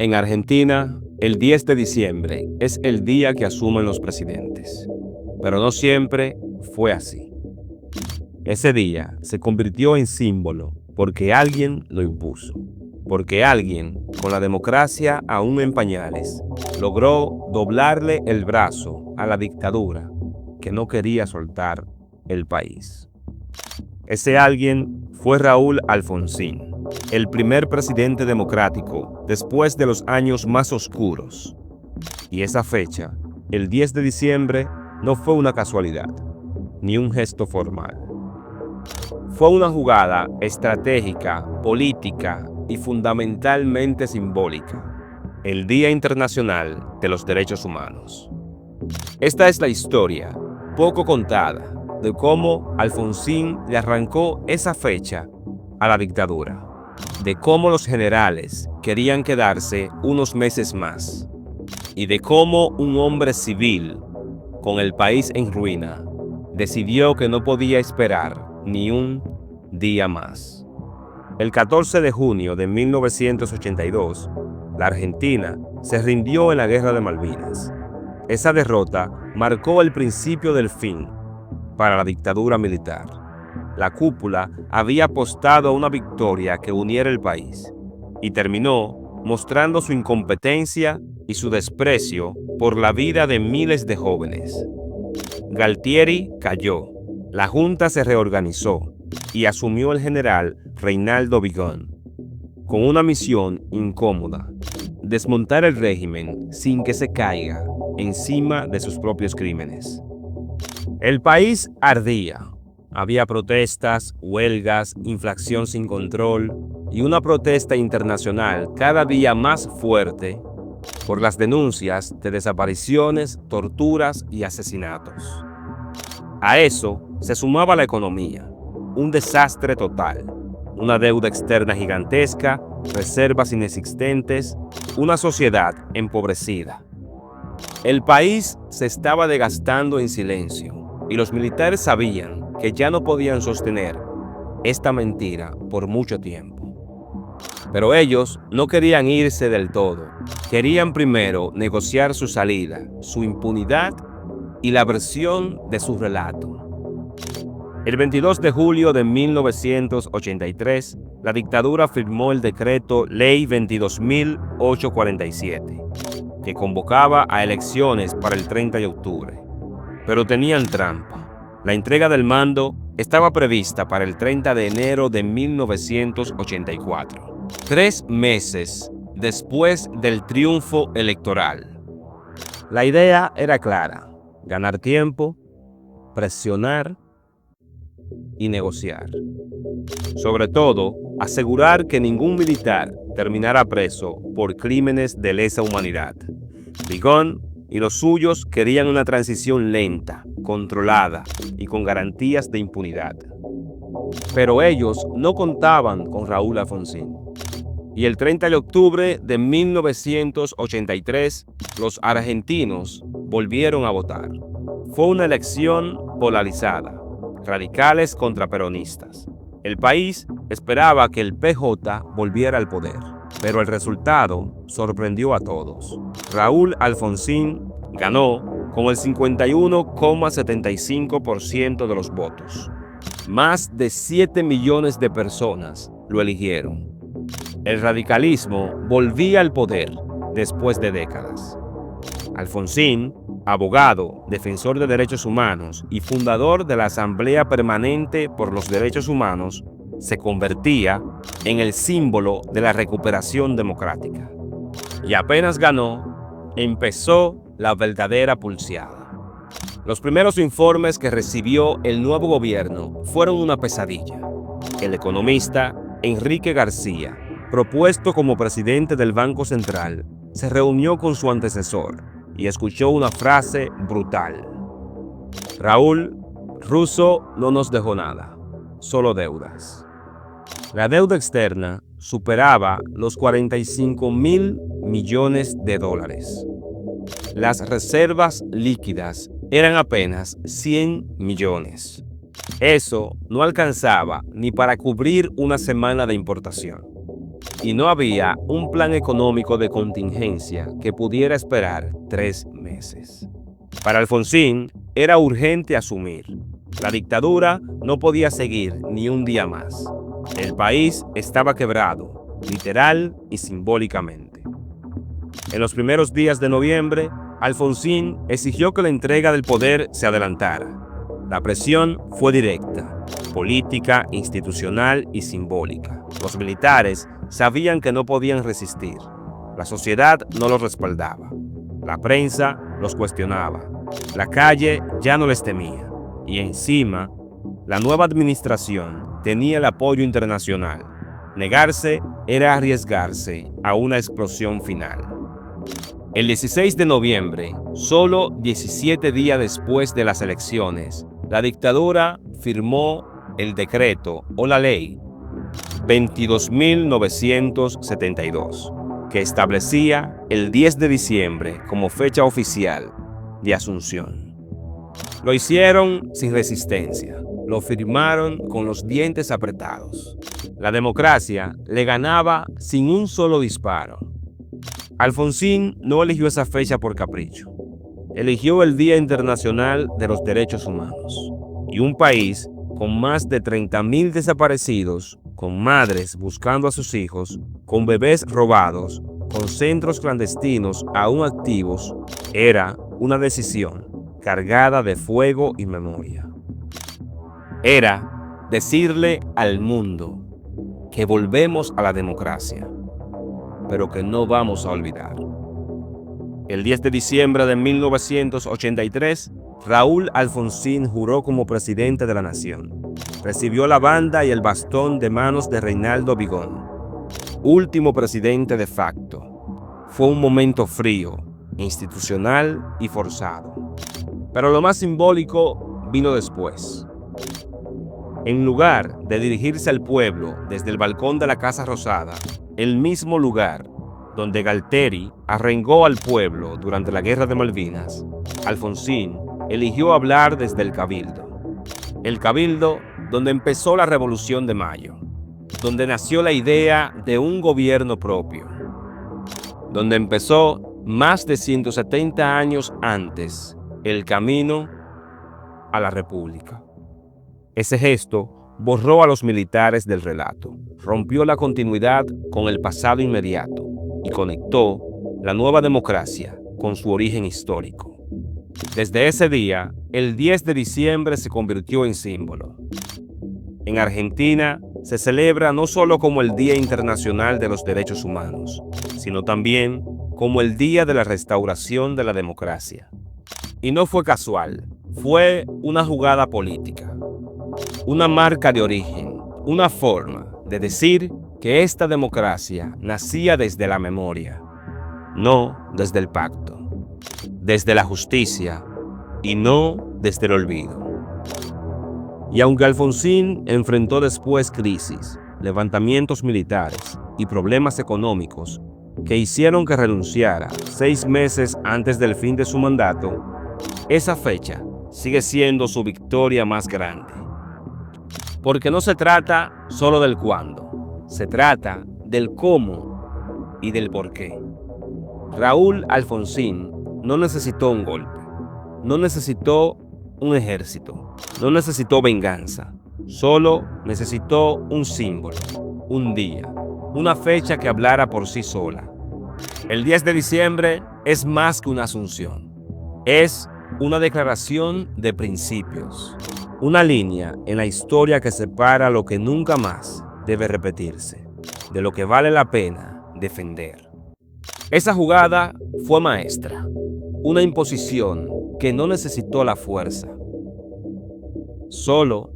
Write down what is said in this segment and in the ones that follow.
En Argentina, el 10 de diciembre es el día que asumen los presidentes, pero no siempre fue así. Ese día se convirtió en símbolo porque alguien lo impuso, porque alguien, con la democracia aún en pañales, logró doblarle el brazo a la dictadura que no quería soltar el país. Ese alguien fue Raúl Alfonsín, el primer presidente democrático después de los años más oscuros. Y esa fecha, el 10 de diciembre, no fue una casualidad, ni un gesto formal. Fue una jugada estratégica, política y fundamentalmente simbólica. El Día Internacional de los Derechos Humanos. Esta es la historia, poco contada, de cómo Alfonsín le arrancó esa fecha a la dictadura, de cómo los generales querían quedarse unos meses más, y de cómo un hombre civil, con el país en ruina, decidió que no podía esperar ni un día más. El 14 de junio de 1982, la Argentina se rindió en la Guerra de Malvinas. Esa derrota marcó el principio del fin para la dictadura militar. La cúpula había apostado a una victoria que uniera el país y terminó mostrando su incompetencia y su desprecio por la vida de miles de jóvenes. Galtieri cayó, la junta se reorganizó y asumió el general Reinaldo Vigón, con una misión incómoda: desmontar el régimen sin que se caiga encima de sus propios crímenes. El país ardía. Había protestas, huelgas, inflación sin control y una protesta internacional cada día más fuerte por las denuncias de desapariciones, torturas y asesinatos. A eso se sumaba la economía, un desastre total, una deuda externa gigantesca, reservas inexistentes, una sociedad empobrecida. El país se estaba desgastando en silencio y los militares sabían que ya no podían sostener esta mentira por mucho tiempo. Pero ellos no querían irse del todo. Querían primero negociar su salida, su impunidad y la versión de su relato. El 22 de julio de 1983, la dictadura firmó el decreto Ley 22.847, que convocaba a elecciones para el 30 de octubre. Pero tenían trampa. La entrega del mando estaba prevista para el 30 de enero de 1984, 3 meses después del triunfo electoral. La idea era clara: ganar tiempo, presionar y negociar. Sobre todo, asegurar que ningún militar terminara preso por crímenes de lesa humanidad. Vigón y los suyos querían una transición lenta, controlada y con garantías de impunidad. Pero ellos no contaban con Raúl Alfonsín. Y el 30 de octubre de 1983, los argentinos volvieron a votar. Fue una elección polarizada, radicales contra peronistas. El país esperaba que el PJ volviera al poder, pero el resultado sorprendió a todos. Raúl Alfonsín ganó con el 51,75% de los votos. Más de 7 millones de personas lo eligieron. El radicalismo volvía al poder después de décadas. Alfonsín, abogado, defensor de derechos humanos y fundador de la Asamblea Permanente por los Derechos Humanos, se convertía en el símbolo de la recuperación democrática. Y apenas ganó, empezó la verdadera pulseada. Los primeros informes que recibió el nuevo gobierno fueron una pesadilla. El economista Enrique García, propuesto como presidente del Banco Central, se reunió con su antecesor y escuchó una frase brutal: Raúl, Russo no nos dejó nada, solo deudas. La deuda externa superaba los 45.000 millones de dólares. Las reservas líquidas eran apenas 100 millones. Eso no alcanzaba ni para cubrir una semana de importación. y no había un plan económico de contingencia que pudiera esperar 3 meses. Para Alfonsín era urgente asumir. La dictadura no podía seguir ni un día más. El país estaba quebrado, literal y simbólicamente. En los primeros días de noviembre, Alfonsín exigió que la entrega del poder se adelantara. La presión fue directa, política, institucional y simbólica. Los militares sabían que no podían resistir. La sociedad no los respaldaba. La prensa los cuestionaba. La calle ya no les temía. Y encima, la nueva administración tenía el apoyo internacional. Negarse era arriesgarse a una explosión final. El 16 de noviembre, solo 17 días después de las elecciones, la dictadura firmó el decreto o la ley 22.972, que establecía el 10 de diciembre como fecha oficial de asunción. Lo hicieron sin resistencia, lo firmaron con los dientes apretados. La democracia le ganaba sin un solo disparo. Alfonsín no eligió esa fecha por capricho. Eligió el Día Internacional de los Derechos Humanos. Y un país con más de 30.000 desaparecidos, con madres buscando a sus hijos, con bebés robados, con centros clandestinos aún activos, era una decisión cargada de fuego y memoria. Era decirle al mundo que volvemos a la democracia, pero que no vamos a olvidar. El 10 de diciembre de 1983, Raúl Alfonsín juró como presidente de la nación. Recibió la banda y el bastón de manos de Reinaldo Vigón, último presidente de facto. Fue un momento frío, institucional y forzado. Pero lo más simbólico vino después. En lugar de dirigirse al pueblo desde el balcón de la Casa Rosada, el mismo lugar donde Galtieri arrengó al pueblo durante la Guerra de Malvinas, Alfonsín eligió hablar desde el Cabildo. El Cabildo donde empezó la Revolución de Mayo, donde nació la idea de un gobierno propio, donde empezó más de 170 años antes el camino a la República. Ese gesto borró a los militares del relato, rompió la continuidad con el pasado inmediato y conectó la nueva democracia con su origen histórico. Desde ese día, el 10 de diciembre se convirtió en símbolo. En Argentina se celebra no solo como el Día Internacional de los Derechos Humanos, sino también como el Día de la Restauración de la Democracia. Y no fue casual, fue una jugada política, una marca de origen, una forma de decir que esta democracia nacía desde la memoria, no desde el pacto, desde la justicia y no desde el olvido. Y aunque Alfonsín enfrentó después crisis, levantamientos militares y problemas económicos que hicieron que renunciara 6 meses antes del fin de su mandato, esa fecha sigue siendo su victoria más grande. Porque no se trata solo del cuándo, se trata del cómo y del por qué. Raúl Alfonsín no necesitó un golpe, no necesitó un ejército, no necesitó venganza, solo necesitó un símbolo, un día, una fecha que hablara por sí sola. El 10 de diciembre es más que una asunción, es una declaración de principios, una línea en la historia que separa lo que nunca más debe repetirse, de lo que vale la pena defender. Esa jugada fue maestra, una imposición que no necesitó la fuerza, solo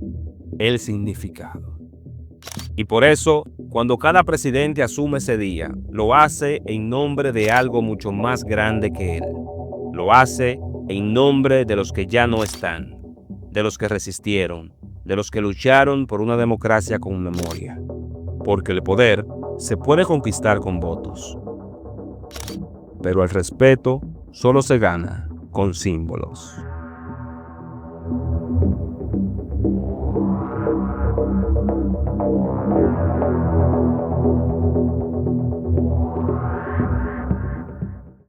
el significado. Y por eso, cuando cada presidente asume ese día, lo hace en nombre de algo mucho más grande que él. Lo hace en nombre de los que ya no están, de los que resistieron, de los que lucharon por una democracia con memoria. Porque el poder se puede conquistar con votos, pero el respeto solo se gana con símbolos.